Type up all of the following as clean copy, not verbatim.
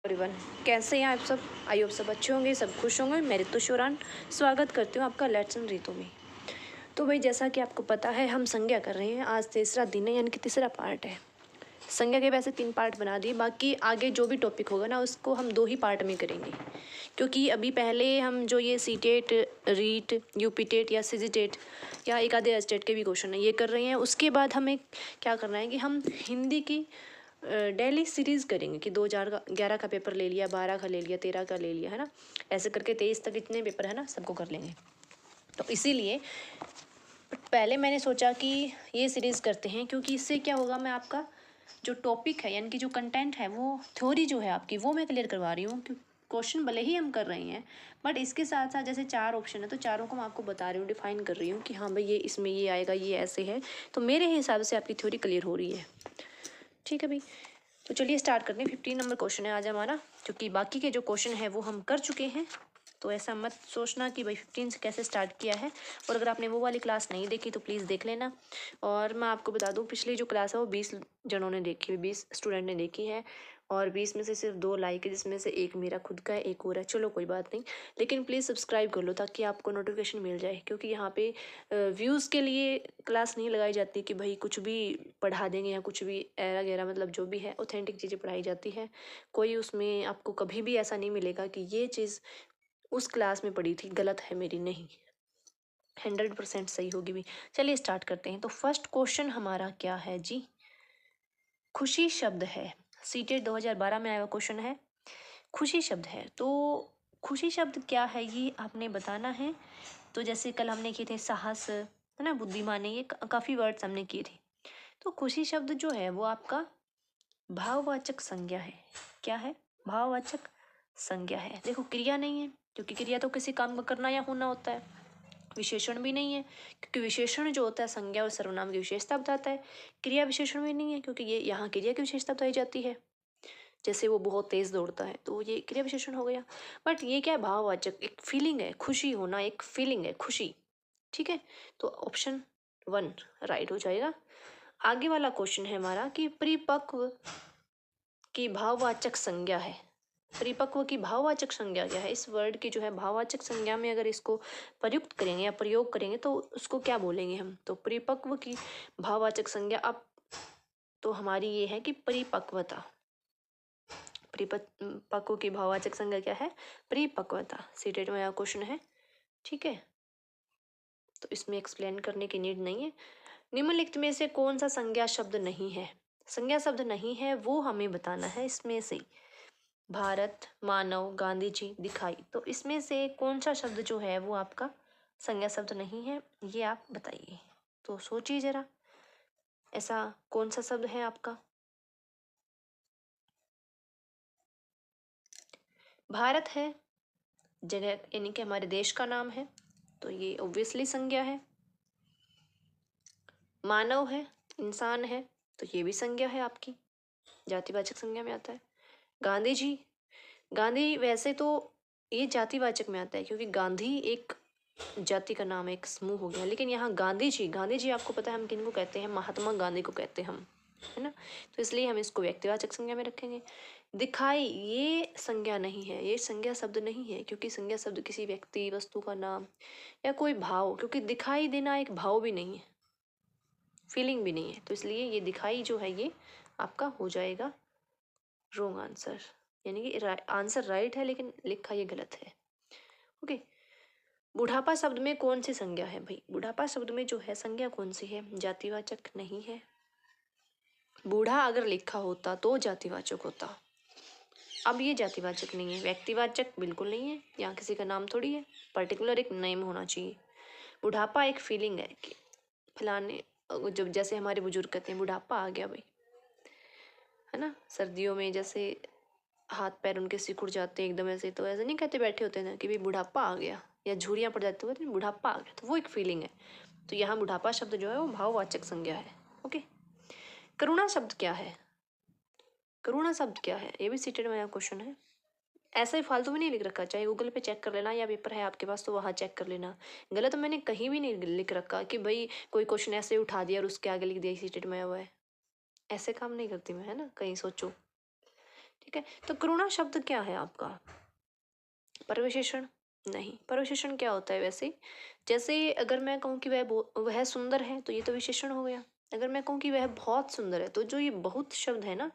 Everyone, कैसे हैं आप सब। आई होप सब अच्छे होंगे, सब खुश होंगे। मैं ऋतु शोरान स्वागत करती हूँ आपका लेट्स रीतु में। तो भाई, जैसा कि आपको पता है, हम संज्ञा कर रहे हैं। आज तीसरा दिन है, यानी कि तीसरा पार्ट है। संज्ञा के वैसे 3 पार्ट बना दिए, बाकी आगे जो भी टॉपिक होगा ना उसको हम 2 ही पार्ट में करेंगे। क्योंकि अभी पहले हम जो ये सीटेट, रीट, यूपीटेट या सीजीटेट या एक आधे स्टेट के भी क्वेश्चन है ये कर रहे हैं। उसके बाद हमें क्या करना है कि हम हिंदी की डेली सीरीज़ करेंगे कि 2011 का पेपर ले लिया, 12 का ले लिया, 13 का ले लिया, है ना। ऐसे करके 23 तक इतने पेपर है ना, सबको कर लेंगे। तो इसीलिए पहले मैंने सोचा कि ये सीरीज़ करते हैं, क्योंकि इससे क्या होगा, मैं आपका जो टॉपिक है यानी कि जो कंटेंट है, वो थ्योरी जो है आपकी, वो मैं क्लियर करवा रही हूँ। क्वेश्चन भले ही हम कर रहे हैं, बट इसके साथ साथ जैसे 4 ऑप्शन है तो चारों को मैं आपको बता रही हूँ, डिफाइन कर रही हूँ कि हाँ भाई ये इसमें ये आएगा, ये ऐसे है। तो मेरे हिसाब से आपकी थ्योरी क्लियर हो रही है। ठीक है भाई, तो चलिए स्टार्ट करते हैं। 15 नंबर क्वेश्चन है आज हमारा, क्योंकि बाकी के जो क्वेश्चन है वो हम कर चुके हैं। तो ऐसा मत सोचना कि भाई 15 से कैसे स्टार्ट किया है। और अगर आपने वो वाली क्लास नहीं देखी तो प्लीज़ देख लेना। और मैं आपको बता दूं, पिछली जो क्लास है वो 20 जनों ने देखी है, 20 स्टूडेंट ने देखी है। और 20 में से सिर्फ 2 लाइक है, जिसमें से एक मेरा खुद का है, एक और है। चलो कोई बात नहीं, लेकिन प्लीज़ सब्सक्राइब कर लो ताकि आपको नोटिफिकेशन मिल जाए। क्योंकि यहाँ पे व्यूज़ के लिए क्लास नहीं लगाई जाती कि भाई कुछ भी पढ़ा देंगे या कुछ भी ऐरा गैरा, मतलब जो भी है ऑथेंटिक चीज़ें पढ़ाई जाती है। कोई उसमें आपको कभी भी ऐसा नहीं मिलेगा कि ये चीज़ उस क्लास में पढ़ी थी गलत है मेरी, नहीं, 100% सही होगी भी। चलिए स्टार्ट करते हैं। तो फर्स्ट क्वेश्चन हमारा क्या है जी, खुशी शब्द है। सीटेट 2012 में आया हुआ क्वेश्चन है, खुशी शब्द है। तो खुशी शब्द क्या है ये आपने बताना है। तो जैसे कल हमने किए थे साहस, है ना, बुद्धिमानी, ये काफ़ी वर्ड्स हमने किए थे। तो खुशी शब्द जो है वो आपका भाववाचक संज्ञा है। क्या है? भाववाचक संज्ञा है। देखो, क्रिया नहीं है, क्योंकि क्रिया तो किसी काम का करना या होना होता है। विशेषण भी नहीं है, क्योंकि विशेषण जो होता है संज्ञा और सर्वनाम की विशेषता बताता है। क्रिया विशेषण भी नहीं है, क्योंकि ये यहाँ क्रिया की विशेषता बताई जाती है। जैसे वो बहुत तेज दौड़ता है, तो ये क्रिया विशेषण हो गया। बट ये क्या है? भाववाचक, एक फीलिंग है, खुशी होना एक फीलिंग है, खुशी। ठीक है, तो ऑप्शन 1 राइट हो जाएगा। आगे वाला क्वेश्चन है हमारा कि परिपक्व की भाववाचक संज्ञा है। परिपक्व की भाववाचक संज्ञा क्या है? इस वर्ड की जो है भाववाचक संज्ञा में अगर इसको प्रयुक्त करेंगे या प्रयोग करेंगे तो उसको क्या बोलेंगे हम? तो परिपक्व की भाववाचक संज्ञा अब तो हमारी ये है कि परिपक्वता। परिपक्व की भाववाचक संज्ञा क्या है? परिपक्वता। सीटेट में क्वेश्चन है। ठीक है, तो इसमें एक्सप्लेन करने की नीड नहीं है। निम्नलिखित में से कौन सा संज्ञा शब्द नहीं है? संज्ञा शब्द नहीं है वो हमें बताना है। इसमें से भारत, मानव, गांधी जी, दिखाई, तो इसमें से कौन सा शब्द जो है वो आपका संज्ञा शब्द नहीं है, ये आप बताइए। तो सोचिए जरा, ऐसा कौन सा शब्द है आपका? भारत है, जगह यानी कि हमारे देश का नाम है, तो ये ऑब्वियसली संज्ञा है। मानव है, इंसान है, तो ये भी संज्ञा है आपकी, जातिवाचक संज्ञा में आता है। गांधी जी, गांधी वैसे तो ये जातिवाचक में आता है, क्योंकि गांधी एक जाति का नाम है, एक समूह हो गया। लेकिन यहाँ गांधी जी, गांधी जी आपको पता है हम किनको कहते हैं? महात्मा गांधी को कहते हैं हम, है ना। तो इसलिए हम इसको व्यक्तिवाचक संज्ञा में रखेंगे। दिखाई, ये संज्ञा नहीं है, ये संज्ञा शब्द नहीं है, क्योंकि संज्ञा शब्द किसी व्यक्ति, वस्तु का नाम या कोई भाव, क्योंकि दिखाई देना एक भाव भी नहीं है, फीलिंग भी नहीं है। तो इसलिए ये दिखाई जो है ये आपका हो जाएगा रॉन्ग आंसर, यानी कि आंसर राइट है लेकिन लिखा ये गलत है। ओके, बुढ़ापा शब्द में कौन सी संज्ञा है भाई? बुढ़ापा शब्द में जो है संज्ञा कौन सी है? जातिवाचक नहीं है। बूढ़ा अगर लिखा होता तो जातिवाचक होता, अब ये जातिवाचक नहीं है। व्यक्तिवाचक बिल्कुल नहीं है, यहाँ किसी का नाम थोड़ी है, पर्टिकुलर एक नेम होना चाहिए। बुढ़ापा एक फीलिंग है कि फलाने, जब जैसे हमारे बुजुर्ग कहते हैं बुढ़ापा आ गया भाई, है ना। सर्दियों में जैसे हाथ पैर उनके सिकुड़ जाते हैं एकदम ऐसे, तो ऐसे नहीं कहते बैठे होते ना कि भाई बुढ़ापा आ गया, या झुर्रियाँ पड़ जाती हैं, तो बुढ़ापा आ गया, तो वो एक फीलिंग है। तो यहाँ बुढ़ापा शब्द जो है वो भाववाचक संज्ञा है। ओके, करुणा शब्द क्या है? करुणा शब्द क्या है? ये भी सीटेड में क्वेश्चन है। ऐसा ही फालतू में नहीं लिख रखा, चाहे गूगल पे चेक कर लेना या पेपर है आपके पास तो वहाँ चेक कर लेना। गलत मैंने कहीं भी नहीं लिख रखा कि भाई कोई क्वेश्चन ऐसे उठा दिया और उसके आगे लिख दिया सीटेड में हुआ है। ऐसे काम नहीं करती मैं, है ना, कहीं सोचो। ठीक है। तो कृणा शब्द क्या है आपका? परविशेषण? नहीं। परविशेषण क्या होता है वैसे? जैसे अगर मैं कहूँ कि वह सुंदर है तो ये तो विशेषण हो गया। अगर मैं कहूँ कि वह बहुत सुंदर है तो जो ये बहुत शब्द है ना,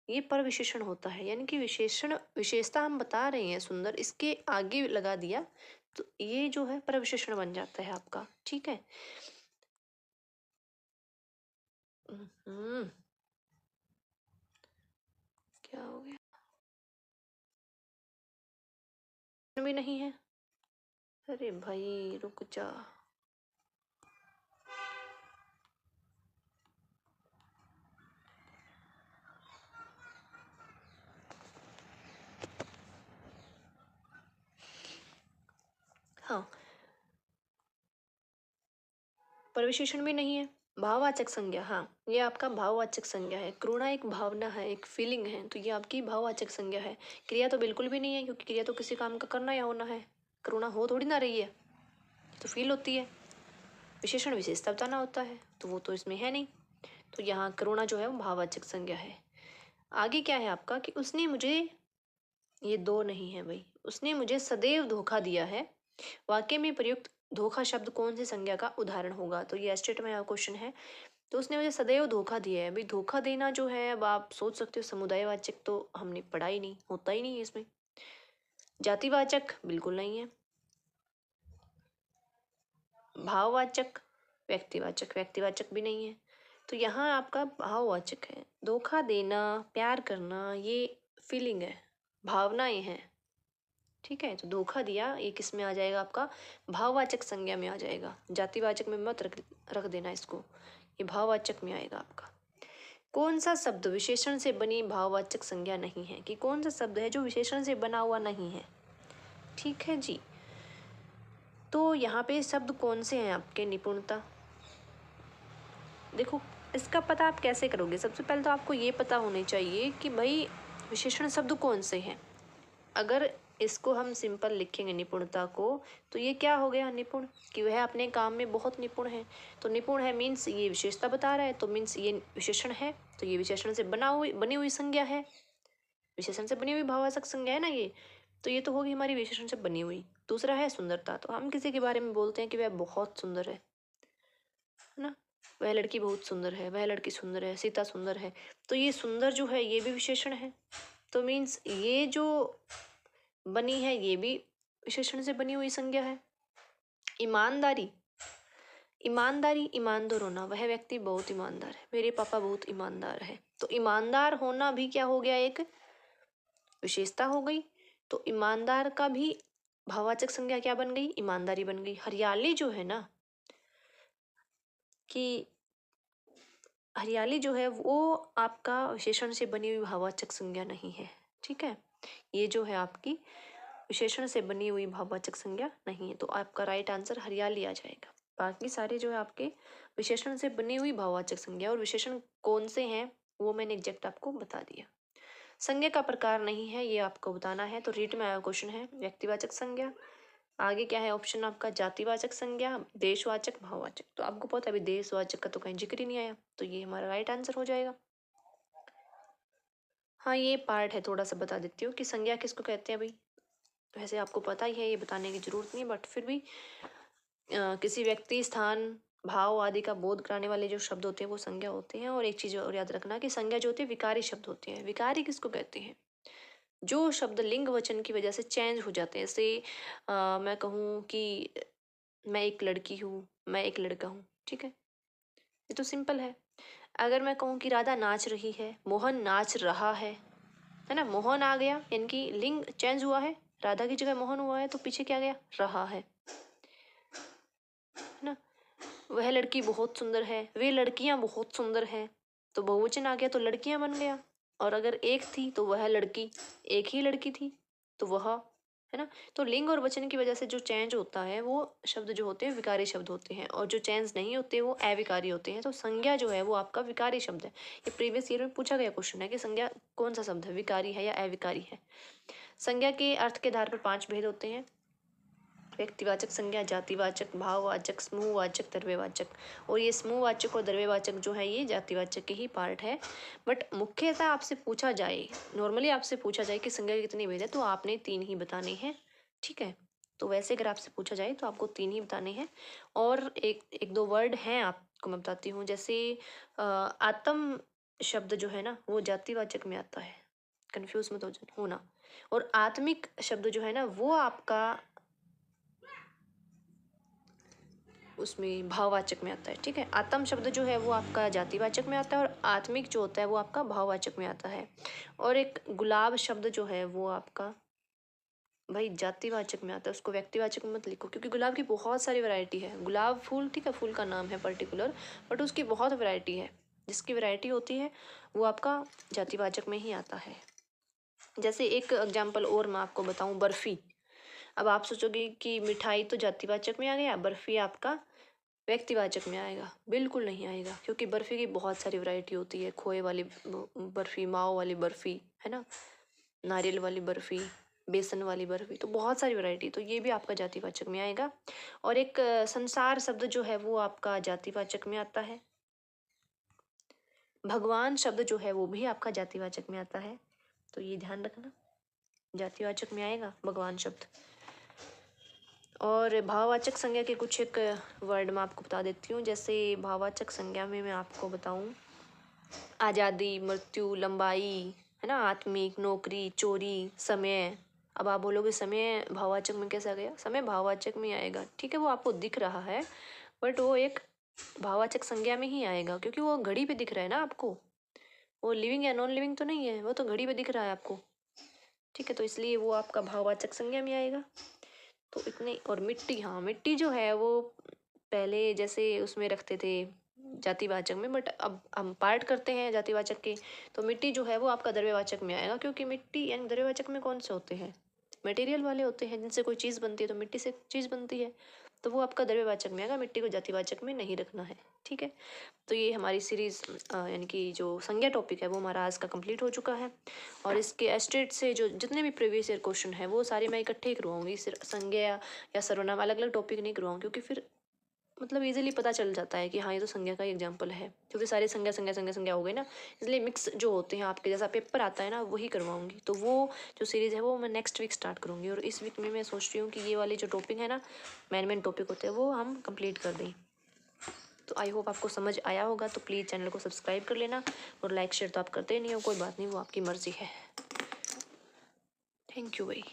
ये परविशेषण होता है। यानी कि विशेषण विशेषता हम बता रहे हैं सुंदर, इसके आगे लगा दिया तो ये जो है परविशेषण बन जाता है आपका। ठीक है। हम्म, क्या हो गया? भी नहीं है? अरे भाई रुक जा। हाँ, परविशेषण भी नहीं है। भाववाचक संज्ञा, हाँ ये आपका भाववाचक संज्ञा है। कृणा एक भावना है, एक फीलिंग है, तो ये आपकी भाववाचक संज्ञा है। क्रिया तो बिल्कुल भी नहीं है, क्योंकि क्रिया तो किसी काम का करना या होना है। कृणा हो थोड़ी ना रही है, तो फील होती है। विशेषण विशेषता बताना होता है, तो वो तो इसमें है नहीं। तो यहाँ करुणा जो है वो भाववाचक संज्ञा है। आगे क्या है आपका कि उसने मुझे, ये दो नहीं है भाई, उसने मुझे सदैव धोखा दिया है। वाक्य में प्रयुक्त धोखा शब्द कौन सी संज्ञा का उदाहरण होगा? तो ये एस्टेट में क्वेश्चन है। तो उसने मुझे सदैव धोखा दिया है। भाई धोखा देना जो है, अब आप सोच सकते हो समुदायवाचक तो हमने पढ़ा ही नहीं, होता ही नहीं है इसमें। जातिवाचक बिल्कुल नहीं है। भाववाचक, व्यक्तिवाचक, व्यक्तिवाचक भी नहीं है। तो यहाँ आपका भाववाचक है। धोखा देना, प्यार करना, ये फीलिंग है, भावनाएं हैं। ठीक है। तो धोखा दिया ये किस में आ जाएगा आपका? भाववाचक संज्ञा में आ जाएगा। जातिवाचक में मत रख देना इसको, ये भाववाचक में आएगा आपका। कौन सा शब्द विशेषण से बनी भाववाचक संज्ञा नहीं है? कि कौन सा शब्द है जो विशेषण से बना हुआ नहीं है? ठीक है जी। तो यहाँ पे शब्द कौन से हैं आपके? निपुणता। देखो इसका पता आप कैसे करोगे? सबसे पहले तो आपको ये पता होनी चाहिए कि भाई विशेषण शब्द कौन से हैं। अगर इसको हम सिंपल लिखेंगे निपुणता को, तो ये क्या हो गया? निपुण, कि वह अपने काम में बहुत निपुण है। तो निपुण है मीन्स ये विशेषता बता रहा है, तो मीन्स ये विशेषण है, तो ये विशेषण से बनी हुई संज्ञा है। विशेषण से बनी हुई भाववाचक संज्ञा है ना ये, तो ये तो होगी हमारी विशेषण से बनी हुई। दूसरा है सुंदरता। तो हम किसी के बारे में बोलते हैं कि वह बहुत सुंदर है ना, वह लड़की बहुत सुंदर है, वह लड़की सुंदर है, सीता सुंदर है। तो ये सुंदर जो है ये भी विशेषण है। तो मीन्स ये जो बनी है ये भी विशेषण से बनी हुई संज्ञा है। ईमानदारी, ईमानदारी, ईमानदार होना, वह व्यक्ति बहुत ईमानदार है, मेरे पापा बहुत ईमानदार है। तो ईमानदार होना भी क्या हो गया? एक विशेषता हो गई। तो ईमानदार का भी भाववाचक संज्ञा क्या बन गई? ईमानदारी बन गई। हरियाली जो है ना, कि हरियाली जो है वो आपका विशेषण से बनी हुई भाववाचक संज्ञा नहीं है। ठीक है। ये जो है आपकी विशेषण से बनी हुई भाववाचक संज्ञा नहीं है। तो आपका राइट आंसर हरियाली आ जाएगा। बाकी सारे जो है आपके विशेषण से बनी हुई भाववाचक संज्ञा, और विशेषण कौन से हैं वो मैंने एग्जैक्ट आपको बता दिया। संज्ञा का प्रकार नहीं है, ये आपको बताना है। तो रीट में आया क्वेश्चन है व्यक्तिवाचक संज्ञा। आगे क्या है ऑप्शन आपका? जातिवाचक संज्ञा, देशवाचक, भाववाचक। तो आपको पता है अभी देशवाचक का तो कहीं जिक्र ही नहीं आया, तो ये हमारा राइट आंसर हो जाएगा। हाँ ये पार्ट है, थोड़ा सा बता देती हूँ कि संज्ञा किसको कहते हैं भाई। वैसे आपको पता ही है, ये बताने की जरूरत नहीं है, बट फिर भी किसी व्यक्ति, स्थान, भाव आदि का बोध कराने वाले जो शब्द होते हैं वो संज्ञा होते हैं। और एक चीज और याद रखना कि संज्ञा जो होती है विकारी शब्द होते हैं। विकारी किसको कहते हैं? जो शब्द लिंग वचन की वजह से चेंज हो जाते हैं। जैसे मैं कहूँ कि मैं एक लड़की हूँ, मैं एक लड़का हूँ। ठीक है, ये तो सिंपल है। अगर मैं कहूँ कि राधा नाच रही है, मोहन नाच रहा है ना, मोहन आ गया यानी कि लिंग चेंज हुआ है, राधा की जगह मोहन हुआ है, तो पीछे क्या गया? रहा है ना। वह लड़की बहुत सुंदर है, वे लड़कियां बहुत सुंदर हैं, तो बहुवचन आ गया तो लड़कियां बन गया। और अगर एक थी तो वह लड़की, एक ही लड़की थी तो वह, है ना। तो लिंग और वचन की वजह से जो चेंज होता है वो शब्द जो होते हैं विकारी शब्द होते हैं, और जो चेंज नहीं होते वो अविकारी होते हैं। तो संज्ञा जो है वो आपका विकारी शब्द है। ये प्रीवियस ईयर में पूछा गया क्वेश्चन है कि संज्ञा कौन सा शब्द है, विकारी है या अविकारी है। संज्ञा के अर्थ के आधार पर 5 भेद होते हैं। व्यक्तिवाचक संज्ञा, जातिवाचक, भाववाचक, समूहवाचक, द्रव्यवाचक। और ये समूहवाचक और द्रव्यवाचक जो है ये जातिवाचक के ही पार्ट है। बट मुख्यतः आपसे पूछा जाए, नॉर्मली आपसे पूछा जाए कि संज्ञा के कितने भेद है, तो आपने 3 ही बताने हैं, ठीक है। तो वैसे अगर आपसे पूछा जाए तो आपको 3 ही बताने हैं। और एक दो वर्ड हैं आपको मैं बताती हूँ, जैसे आत्म शब्द जो है ना वो जातिवाचक में आता है, कंफ्यूज मत होना। और आत्मिक शब्द जो है ना वो आपका उसमें भाववाचक में आता है, ठीक है। आत्म शब्द जो है वो आपका जातिवाचक में आता है और आत्मिक जो होता है वो आपका भाववाचक में आता है। और एक गुलाब शब्द जो है वो आपका भाई जातिवाचक में आता है, उसको व्यक्तिवाचक में मत लिखो, क्योंकि गुलाब की बहुत सारी वैरायटी है। गुलाब फूल, ठीक है, फूल का नाम है पर्टिकुलर, बट उसकी बहुत वैरायटी है। जिसकी वैरायटी होती है वो आपका जातिवाचक में ही आता है। जैसे एक एग्जाम्पल और मैं आपको बताऊं, बर्फी। अब आप सोचोगे कि मिठाई तो जातिवाचक में आ गया, बर्फी आपका व्यक्तिवाचक में आएगा। बिल्कुल नहीं आएगा, क्योंकि बर्फी की बहुत सारी वैरायटी होती है। खोए वाली बर्फी, मावा वाली बर्फी, है ना, नारियल वाली बर्फी, बेसन वाली बर्फी, तो बहुत सारी वैरायटी, तो ये भी आपका जातिवाचक में आएगा। और एक संसार शब्द जो है वो आपका जातिवाचक में आता है। भगवान शब्द जो है वो भी आपका जातिवाचक में आता है, तो ये ध्यान रखना, जातिवाचक में आएगा भगवान शब्द। और भाववाचक संज्ञा के कुछ एक वर्ड मैं आपको बता देती हूँ। जैसे भाववाचक संज्ञा में मैं आपको बताऊँ, आज़ादी, मृत्यु, लंबाई, है ना, आत्मिक, नौकरी, चोरी, समय। अब आप बोलोगे समय भाववाचक में कैसे आ गया? समय भाववाचक में आएगा, ठीक है, वो आपको दिख रहा है, बट वो एक भाववाचक संज्ञा में ही आएगा, क्योंकि वो घड़ी पे दिख रहा है ना आपको। वो लिविंग या नॉन लिविंग तो नहीं है, वो तो घड़ी पे दिख रहा है आपको, ठीक है, तो इसलिए वो आपका भाववाचक संज्ञा में आएगा। तो इतने। और मिट्टी, हाँ, मिट्टी जो है वो पहले जैसे उसमें रखते थे जातिवाचक में, बट अब हम पार्ट करते हैं जातिवाचक के, तो मिट्टी जो है वो आपका द्रव्यवाचक में आएगा, क्योंकि मिट्टी यानी द्रव्यवाचक में कौन से होते हैं? मटेरियल वाले होते हैं, जिनसे कोई चीज़ बनती है, तो मिट्टी से चीज़ बनती है, तो वो आपका द्रव्यवाचक में आएगा। मिट्टी को जातिवाचक में नहीं रखना है, ठीक है। तो ये हमारी सीरीज़ यानी कि जो संज्ञा टॉपिक है वो हमारा आज का कंप्लीट हो चुका है। और इसके एस्टेट से जो जितने भी प्रीवियस ईयर क्वेश्चन है वो सारे मैं इकट्ठे ही करवाऊंगी, सिर्फ संज्ञा या सर्वनाम अलग अलग टॉपिक नहीं करवाऊंगी, क्योंकि फिर मतलब इजीली पता चल जाता है कि हाँ ये तो संज्ञा का ही एग्जाम्पल है, क्योंकि सारे संज्ञा संज्ञा संज्ञा संज्ञा हो गई ना, इसलिए मिक्स जो होते हैं आपके जैसा पेपर आता है ना वही करवाऊंगी। तो वो जो सीरीज़ है वो मैं नेक्स्ट वीक स्टार्ट करूँगी, और इस वीक में मैं सोच रही हूँ कि ये वाली जो टॉपिक है ना, मेन टॉपिक होते हैं, वो हम कंप्लीट कर दें। तो आई होप आपको समझ आया होगा। तो प्लीज़ चैनल को सब्सक्राइब कर लेना, और लाइक शेयर तो आप करते ही नहीं हो, कोई बात नहीं, वो आपकी मर्ज़ी है। थैंक यू भाई।